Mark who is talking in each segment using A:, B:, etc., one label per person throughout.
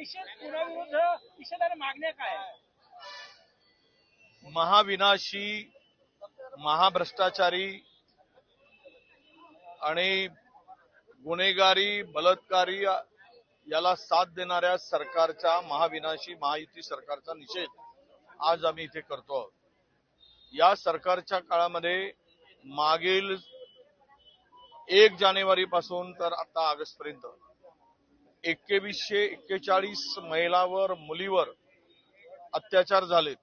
A: निषेधाने मागण्या काय आहेत?
B: महाविनाशी, महाभ्रष्टाचारी आणि गुन्हेगारी, बलात्कारी याला साथ देणाऱ्या सरकारच्या, महाविनाशी महायुती सरकारचा निषेध आज आम्ही इथे करतो आहोत. या सरकारच्या काळामध्ये मागील 1 जानेवारी पासून तर आता ऑगस्ट पर्यंत 2141 महिलांवर, मुलीवर अत्याचार झालेत.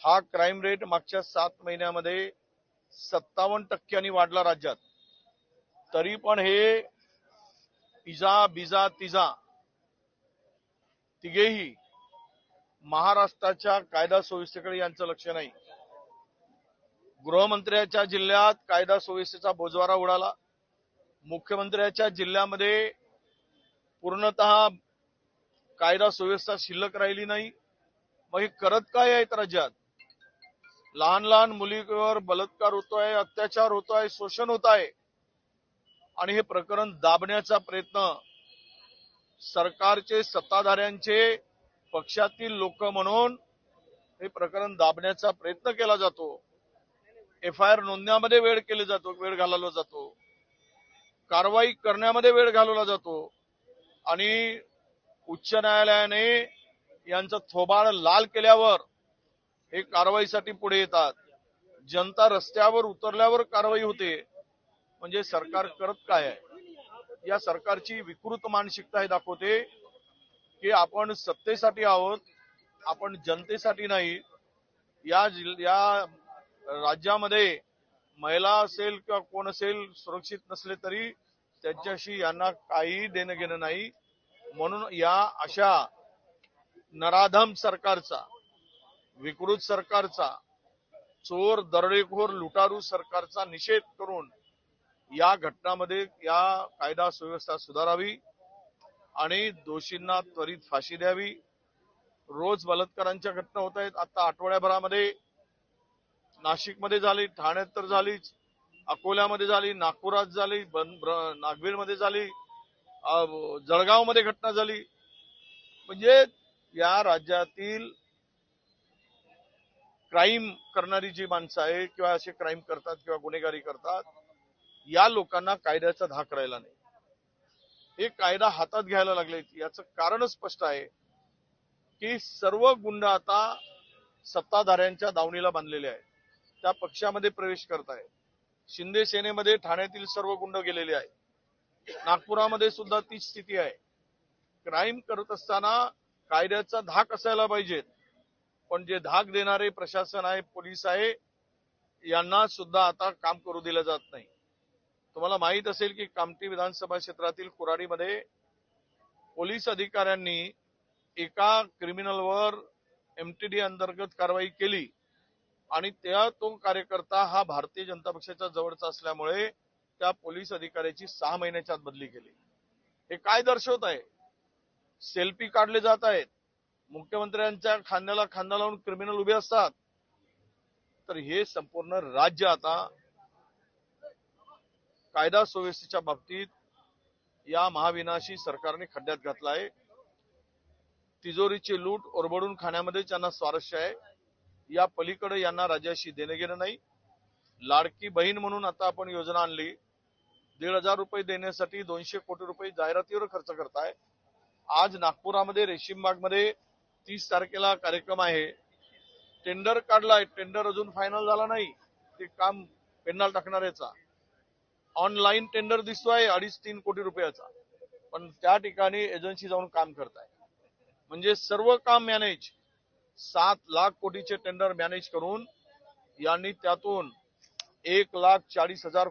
B: हा क्राईम रेट मागच्या 7 महिन्यामध्ये 57% वाढला राज्यात. तरी पण हे तिघेही महाराष्ट्राच्या कायदा सुव्यवस्थेकडे यांचं लक्ष नाही. गृहमंत्र्याच्या जिल्ह्यात कायदा सुव्यवस्थेचा बोजवारा उडाला. मुख्यमंत्र्याच्या जिल्ह्यामध्ये पूर्णतः कायदा सुव्यवस्था शिल्लक राहिली नाही. मग हे करत काय आहेत राज्यात? लहान लहान मुलीवर बलात्कार होतोय, अत्याचार होतोय, शोषण होत आहे आणि हे प्रकरण दाबण्याचा प्रयत्न सरकारचे, सत्ताधाऱ्यांचे, पक्षातील लोक म्हणून हे प्रकरण दाबण्याचा प्रयत्न केला जातो. FIR नोंदण्यामध्ये वेळ घालवला जातो, कारवाई करण्यामध्ये वेळ घालवला जातो आणि उच्च न्यायालयाने यांचं थोबाड लाल केल्यावर हे कारवाईसाठी पुढे येतात. जनता रस्त्यावर उतरल्यावर कारवाई होते. म्हणजे सरकार करत काय आहे? या सरकारची विकृत मानसिकता हे दाखवते की आपण सत्तेसाठी आहोत, आपण जनतेसाठी नाही. या राज्यामध्ये महिला असेल किंवा कोण असेल सुरक्षित नसले तरी त्यांच्याशी यांना काही देणं घेणं नाही. म्हणून या अशा नराधम सरकारचा, विकृत सरकारचा, चोर, दरोडेखोर, लुटारू सरकारचा निषेध करून या घटनामध्ये या कायदा सुव्यवस्था सुधारावी आणि दोषींना त्वरित फाशी द्यावी. रोज बलात्कारांच्या घटना होत आहेत. आता आठवड्याभरामध्ये नाशिकमध्ये झाली, ठाण्यात तर झालीच, अकोल्यामध्ये झाली, नागपुरात झाली, नागवीरमध्ये झाली, जळगावमध्ये घटना झाली. म्हणजे या राज्यातील क्राईम करणारी जी माणसं आहे किंवा असे क्राईम करतात किंवा गुन्हेगारी करतात, या लोकांना कायद्याचा धाक राहिला नाही. हे कायदा हातात घ्यायला लागले. याचं कारणच स्पष्ट आहे की सर्व गुंड आता सत्ताधाऱ्यांच्या दावणीला बांधलेले आहेत. त्या पक्षामध्ये प्रवेश करत आहेत. शिंदे सेनेमध्ये ठाण्यातील सर्व गुंड गेलेले आहेत. नागपुरामध्ये सुद्धा तीच स्थिती आहे. क्राईम करत असताना कायद्याचा धाक असायला पाहिजे, पण जे धाक देणारे प्रशासन आहे, पोलीस आहे, यांना सुद्धा आता काम करू दिलं जात नाही. तुम्हाला माहित असेल की कामठी विधानसभा क्षेत्रातील कुराडीमध्ये पोलीस अधिकाऱ्यांनी एका क्रिमिनलवर MTD अंतर्गत कारवाई केली आणि तो कार्यकर्ता हा भारतीय जनता पक्षाच्या जवळचा असल्यामुळे त्या पोलीस अधिकाऱ्याची 6 महिन्याच्या आत बदली केली. हे काय दर्शवत आहे? सेल्फी काढले जात आहेत. मुख्यमंत्र्यांच्या खांद्याला खांदा लावून क्रिमिनल उभे असतात. तर हे संपूर्ण राज्य आता कायदा सुव्यवस्थेच्या बाबतीत या महाविनाशी सरकारने खड्ड्यात घातला आहे. तिजोरीची लूट ओरबडून खाण्यामध्ये त्यांना स्वारस्य आहे. या पलीकडे यांना राज्याशी देणं घेणं नाही. लाडकी बहीण म्हणून आता आपण योजना आणली. 1,500 रुपये देण्यासाठी 200 कोटी रुपये जाहिरातीवर खर्च करताय. आज नागपुरामध्ये रेशीमबागमध्ये 30 तारखेला कार्यक्रम आहे. टेंडर काढलाय, टेंडर अजून फायनल झाला नाही. ते काम पेंडाल टाकणाऱ्याचा ऑनलाईन टेंडर दिसतोय 2.5-3 कोटी रुपयाचा, पण त्या ठिकाणी एजन्सी जाऊन काम करताय. म्हणजे सर्व काम मॅनेज 7 लाख कोटीचे टेंडर मॅनेज करून यांनी त्यातून 1,40,000